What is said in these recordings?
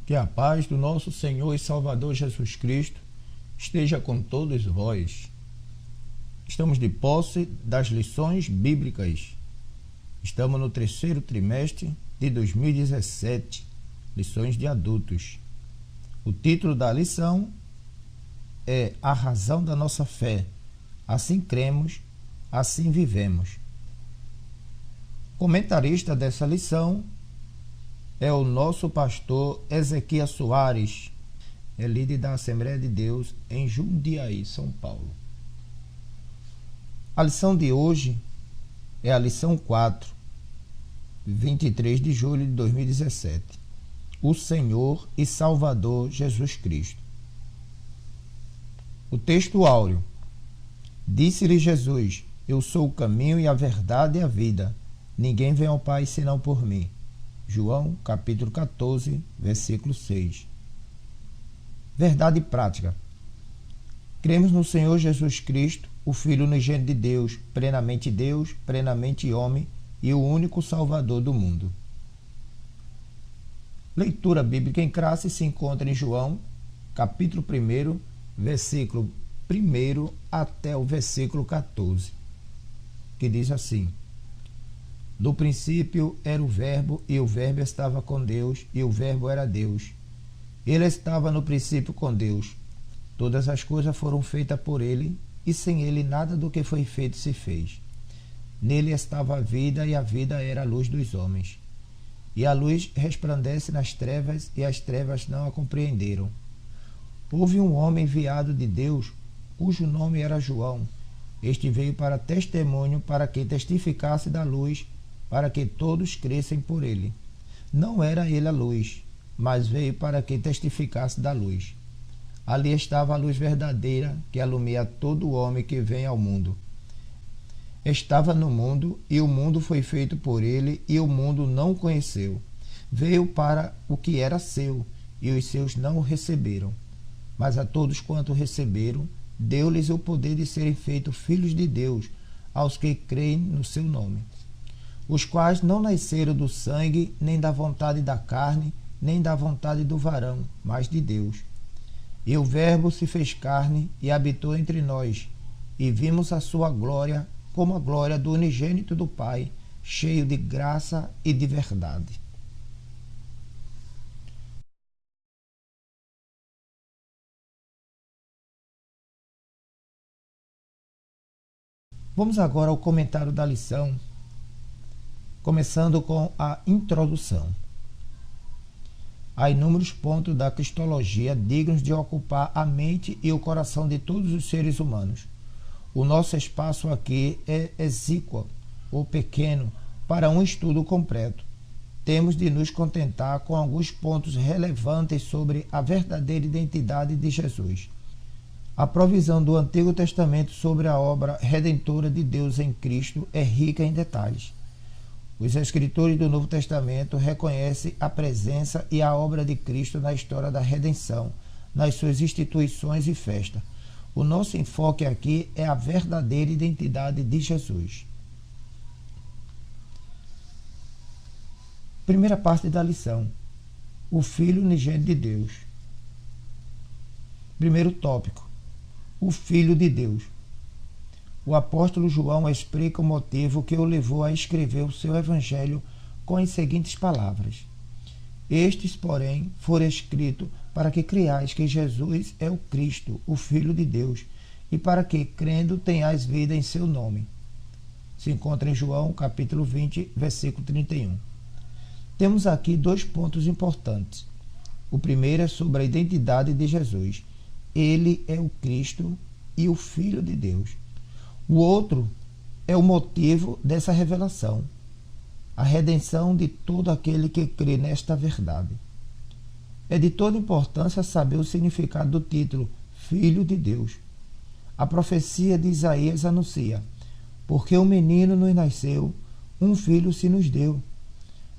Que a paz do nosso Senhor e Salvador Jesus Cristo esteja com todos vós. Estamos de posse das lições bíblicas. Estamos no terceiro trimestre de 2017, lições de adultos. O título da lição é A Razão da Nossa Fé. Assim cremos, assim vivemos. O comentarista dessa lição é o nosso pastor Ezequias Soares, é líder da Assembleia de Deus em Jundiaí, São Paulo. A lição de hoje é a lição 4, 23 de julho de 2017. O Senhor e Salvador Jesus Cristo. O texto áureo. Disse-lhe Jesus: Eu sou o caminho e a verdade e a vida. Ninguém vem ao Pai senão por mim. João, capítulo 14, versículo 6. Verdade prática. Cremos no Senhor Jesus Cristo, o Filho unigênito de Deus, plenamente homem e o único Salvador do mundo. Leitura bíblica em classe se encontra em João, capítulo 1, versículo 1 até o versículo 14, que diz assim: No princípio era o Verbo, e o Verbo estava com Deus, e o Verbo era Deus. Ele estava no princípio com Deus. Todas as coisas foram feitas por ele, e sem ele nada do que foi feito se fez. Nele estava a vida, e a vida era a luz dos homens. E a luz resplandece nas trevas, e as trevas não a compreenderam. Houve um homem enviado de Deus, cujo nome era João. Este veio para testemunho, para que testificasse da luz, para que todos crescem por ele. Não era ele a luz, mas veio para que testificasse da luz. Ali estava a luz verdadeira, que alumia todo homem que vem ao mundo. Estava no mundo, e o mundo foi feito por ele, e o mundo não o conheceu. Veio para o que era seu, e os seus não o receberam. Mas a todos quanto receberam, deu-lhes o poder de serem feitos filhos de Deus, aos que creem no seu nome, os quais não nasceram do sangue, nem da vontade da carne, nem da vontade do varão, mas de Deus. E o Verbo se fez carne e habitou entre nós, e vimos a sua glória, como a glória do unigênito do Pai, cheio de graça e de verdade. Vamos agora ao comentário da lição, começando com a introdução. Há inúmeros pontos da cristologia dignos de ocupar a mente e o coração de todos os seres humanos. O nosso espaço aqui é exíguo ou pequeno para um estudo completo. Temos de nos contentar com alguns pontos relevantes sobre a verdadeira identidade de Jesus. A provisão do Antigo Testamento sobre a obra redentora de Deus em Cristo é rica em detalhes. Os escritores do Novo Testamento reconhecem a presença e a obra de Cristo na história da redenção, nas suas instituições e festas. O nosso enfoque aqui é a verdadeira identidade de Jesus. Primeira parte da lição: o Filho unigênito de Deus. Primeiro tópico: o Filho de Deus. O apóstolo João explica o motivo que o levou a escrever o seu evangelho com as seguintes palavras: Estes, porém, foram escritos para que creiais que Jesus é o Cristo, o Filho de Deus, e para que, crendo, tenhais vida em seu nome. Se encontra em João, capítulo 20, versículo 31. Temos aqui dois pontos importantes. O primeiro é sobre a identidade de Jesus. Ele é o Cristo e o Filho de Deus. O outro é o motivo dessa revelação: a redenção de todo aquele que crê nesta verdade. É de toda importância saber o significado do título Filho de Deus. A profecia de Isaías anuncia: porque um menino nos nasceu, um filho se nos deu.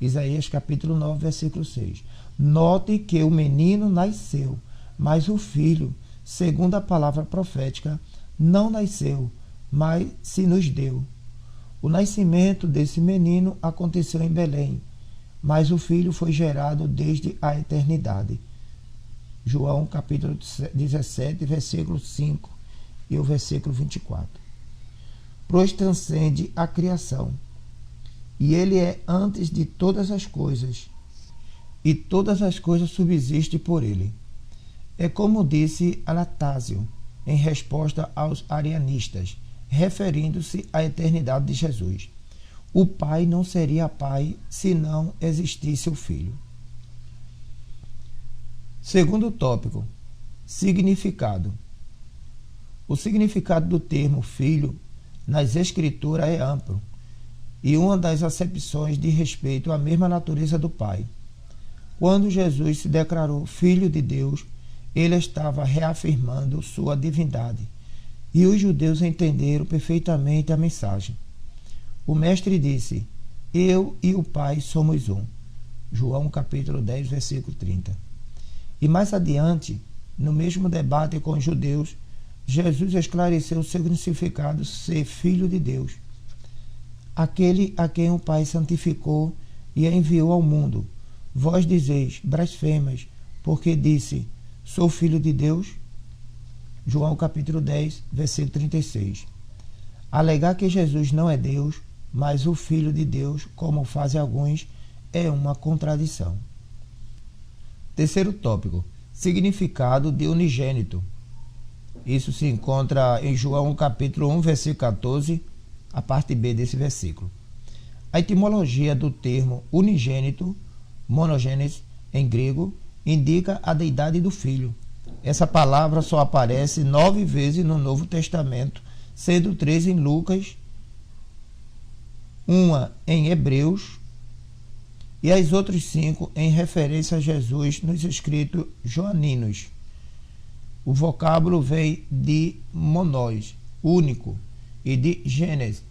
Isaías capítulo 9, versículo 6. Note que o menino nasceu, mas o filho, segundo a palavra profética, não nasceu, mas se nos deu. O nascimento desse menino aconteceu em Belém, mas o Filho foi gerado desde a eternidade. João capítulo 17, versículo 5 e o versículo 24. Pois transcende a criação, e ele é antes de todas as coisas, e todas as coisas subsistem por ele. É como disse Anastásio, em resposta aos arianistas, referindo-se à eternidade de Jesus. O Pai não seria Pai se não existisse o Filho. Segundo tópico, significado. O significado do termo Filho nas Escrituras é amplo, e uma das acepções diz respeito à mesma natureza do Pai. Quando Jesus se declarou Filho de Deus, ele estava reafirmando sua divindade, e os judeus entenderam perfeitamente a mensagem. O mestre disse: Eu e o Pai somos um. João capítulo 10, versículo 30. E mais adiante, no mesmo debate com os judeus, Jesus esclareceu o significado de ser Filho de Deus, aquele a quem o Pai santificou e enviou ao mundo. Vós dizeis blasfemas, porque disse: Sou Filho de Deus? João capítulo 10, versículo 36. Alegar que Jesus não é Deus, mas o Filho de Deus, como fazem alguns, é uma contradição. Terceiro tópico, significado de unigênito. Isso se encontra em João capítulo 1, versículo 14, a parte B desse versículo. A etimologia do termo unigênito, monogênes, em grego, indica a deidade do Filho. Essa palavra só aparece 9 vezes no Novo Testamento, sendo 3 em Lucas, uma em Hebreus e as outras 5 em referência a Jesus nos escritos joaninos. O vocábulo vem de monós, único, e de genes,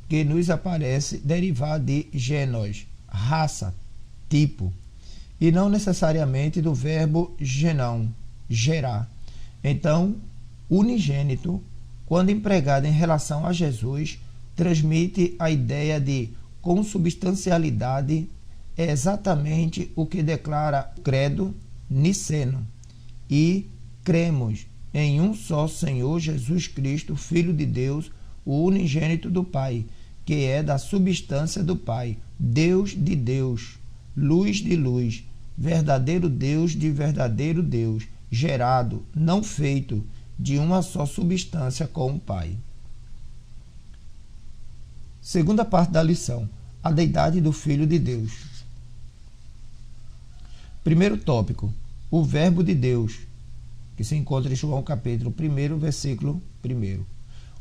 que nos aparece derivado de genos, raça, tipo, e não necessariamente do verbo genão, gerar. Então, unigênito, quando empregado em relação a Jesus, transmite a ideia de consubstancialidade, é exatamente o que declara o credo niceno, e cremos em um só Senhor Jesus Cristo, Filho de Deus, o unigênito do Pai, que é da substância do Pai, Deus de Deus, luz de luz, verdadeiro Deus de verdadeiro Deus, gerado, não feito, de uma só substância com o Pai. Segunda parte da lição, a deidade do Filho de Deus. Primeiro tópico, o Verbo de Deus, que se encontra em João capítulo 1, versículo 1.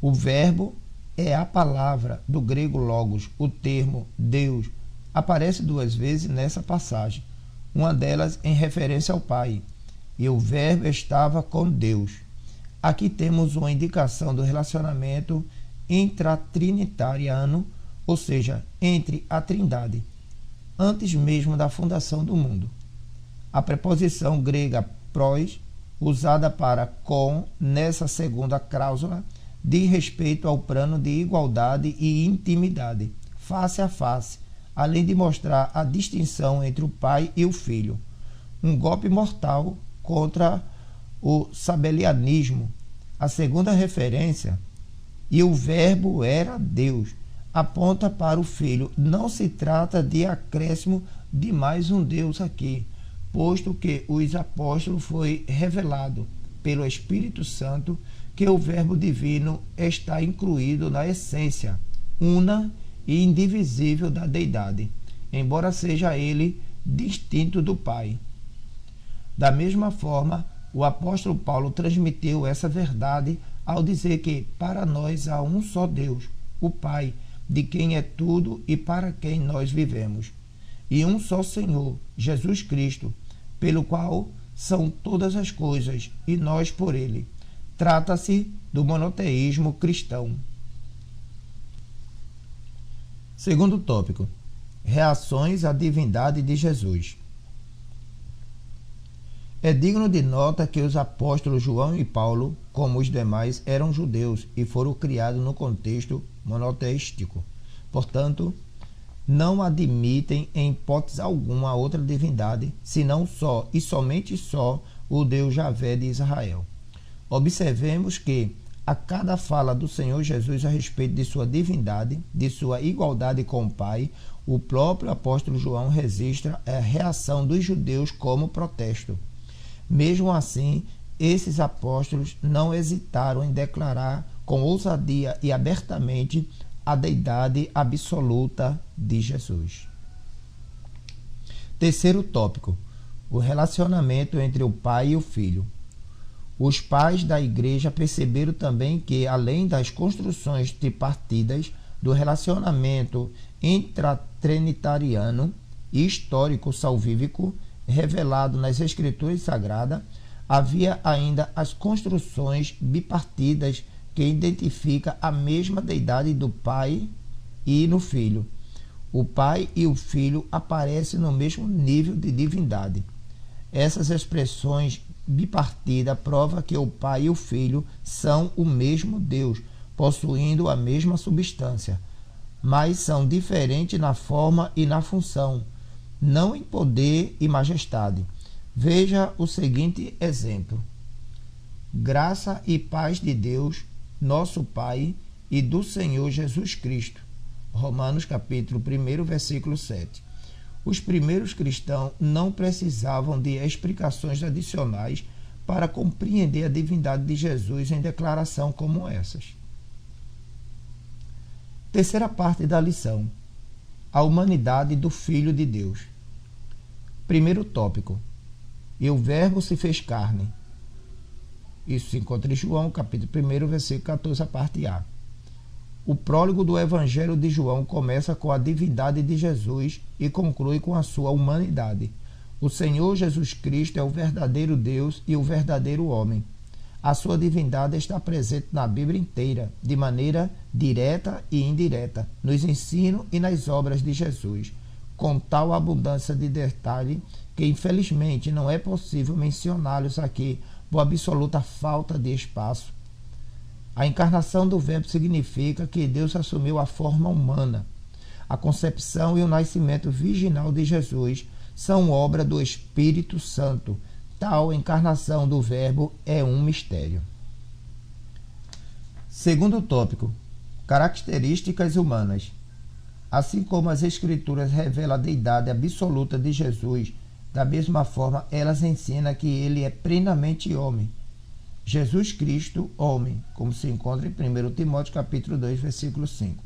O Verbo é a palavra do grego logos, o termo Deus, aparece 2 vezes nessa passagem, uma delas em referência ao Pai, e o Verbo estava com Deus. Aqui temos uma indicação do relacionamento intratrinitariano, ou seja, entre a Trindade, antes mesmo da fundação do mundo. A preposição grega pros, usada para com nessa segunda cláusula, diz respeito ao plano de igualdade e intimidade, face a face, além de mostrar a distinção entre o Pai e o Filho. Um golpe mortal contra o sabelianismo. A segunda referência, e o Verbo era Deus, aponta para o Filho. Não se trata de acréscimo de mais um Deus aqui, posto que os apóstolos foi revelado pelo Espírito Santo que o Verbo divino está incluído na essência una e indivisível da deidade, embora seja ele distinto do Pai. Da mesma forma, o apóstolo Paulo transmitiu essa verdade ao dizer que para nós há um só Deus, o Pai, de quem é tudo e para quem nós vivemos, e um só Senhor, Jesus Cristo, pelo qual são todas as coisas e nós por ele. Trata-se do monoteísmo cristão. Segundo tópico, reações à divindade de Jesus. É digno de nota que os apóstolos João e Paulo, como os demais, eram judeus e foram criados no contexto monoteístico. Portanto, não admitem em hipótese alguma outra divindade, senão só e somente só o Deus Javé de Israel. Observemos que, a cada fala do Senhor Jesus a respeito de sua divindade, de sua igualdade com o Pai, o próprio apóstolo João registra a reação dos judeus como protesto. Mesmo assim, esses apóstolos não hesitaram em declarar com ousadia e abertamente a deidade absoluta de Jesus. Terceiro tópico: o relacionamento entre o Pai e o Filho. Os pais da Igreja perceberam também que, além das construções tripartidas do relacionamento intratrinitariano e histórico salvífico revelado nas Escrituras Sagradas, havia ainda as construções bipartidas que identificam a mesma deidade do Pai e no Filho. O Pai e o Filho aparecem no mesmo nível de divindade. Essas expressões bipartida prova que o Pai e o Filho são o mesmo Deus, possuindo a mesma substância, mas são diferentes na forma e na função, não em poder e majestade. Veja o seguinte exemplo: graça e paz de Deus, nosso Pai, e do Senhor Jesus Cristo. Romanos capítulo 1, versículo 7. Os primeiros cristãos não precisavam de explicações adicionais para compreender a divindade de Jesus em declaração como essas. Terceira parte da lição: a humanidade do Filho de Deus. Primeiro tópico: e o Verbo se fez carne. Isso se encontra em João, capítulo 1, versículo 14, a parte A. O prólogo do Evangelho de João começa com a divindade de Jesus e conclui com a sua humanidade. O Senhor Jesus Cristo é o verdadeiro Deus e o verdadeiro homem. A sua divindade está presente na Bíblia inteira, de maneira direta e indireta, nos ensinos e nas obras de Jesus, com tal abundância de detalhe que infelizmente não é possível mencioná-los aqui por absoluta falta de espaço. A encarnação do Verbo significa que Deus assumiu a forma humana. A concepção e o nascimento virginal de Jesus são obra do Espírito Santo. Tal encarnação do Verbo é um mistério. Segundo tópico: características humanas. Assim como as Escrituras revelam a deidade absoluta de Jesus, da mesma forma elas ensinam que ele é plenamente homem. Jesus Cristo, homem, como se encontra em 1 Timóteo capítulo 2, versículo 5.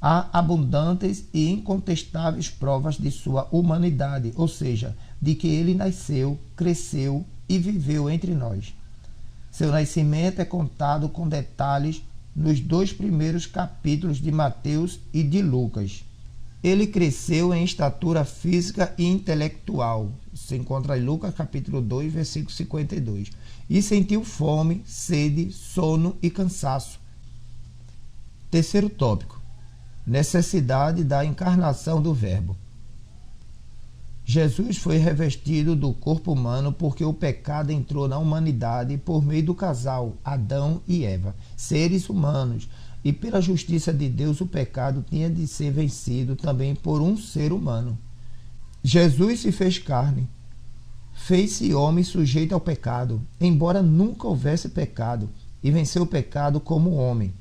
Há abundantes e incontestáveis provas de sua humanidade, ou seja, de que ele nasceu, cresceu e viveu entre nós. Seu nascimento é contado com detalhes nos 2 primeiros capítulos de Mateus e de Lucas. Ele cresceu em estatura física e intelectual, se encontra em Lucas capítulo 2, versículo 52, e sentiu fome, sede, sono e cansaço. Terceiro tópico: necessidade da encarnação do Verbo. Jesus foi revestido do corpo humano porque o pecado entrou na humanidade por meio do casal Adão e Eva, seres humanos, e pela justiça de Deus o pecado tinha de ser vencido também por um ser humano. Jesus se fez carne, fez-se homem sujeito ao pecado, embora nunca houvesse pecado, e venceu o pecado como homem.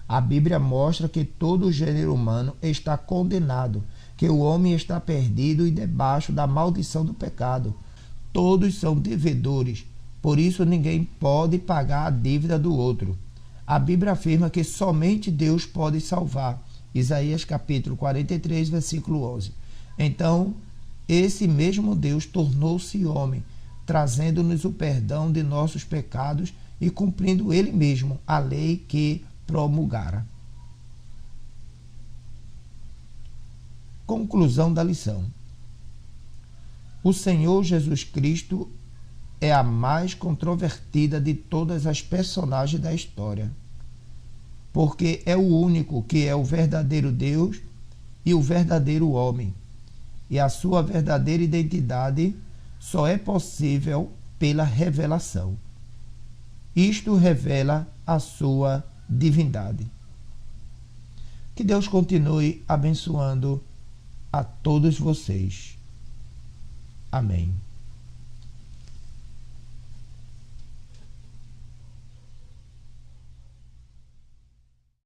A Bíblia mostra que todo o gênero humano está condenado, que o homem está perdido e debaixo da maldição do pecado. Todos são devedores, por isso ninguém pode pagar a dívida do outro. A Bíblia afirma que somente Deus pode salvar. Isaías capítulo 43, versículo 11. Então, esse mesmo Deus tornou-se homem, trazendo-nos o perdão de nossos pecados e cumprindo ele mesmo a lei que promulgara. Conclusão da lição: o Senhor Jesus Cristo é a mais controvertida de todas as personagens da história, porque é o único que é o verdadeiro Deus e o verdadeiro homem, e a sua verdadeira identidade só é possível pela revelação. Isto revela a sua divindade. Que Deus continue abençoando a todos vocês. Amém.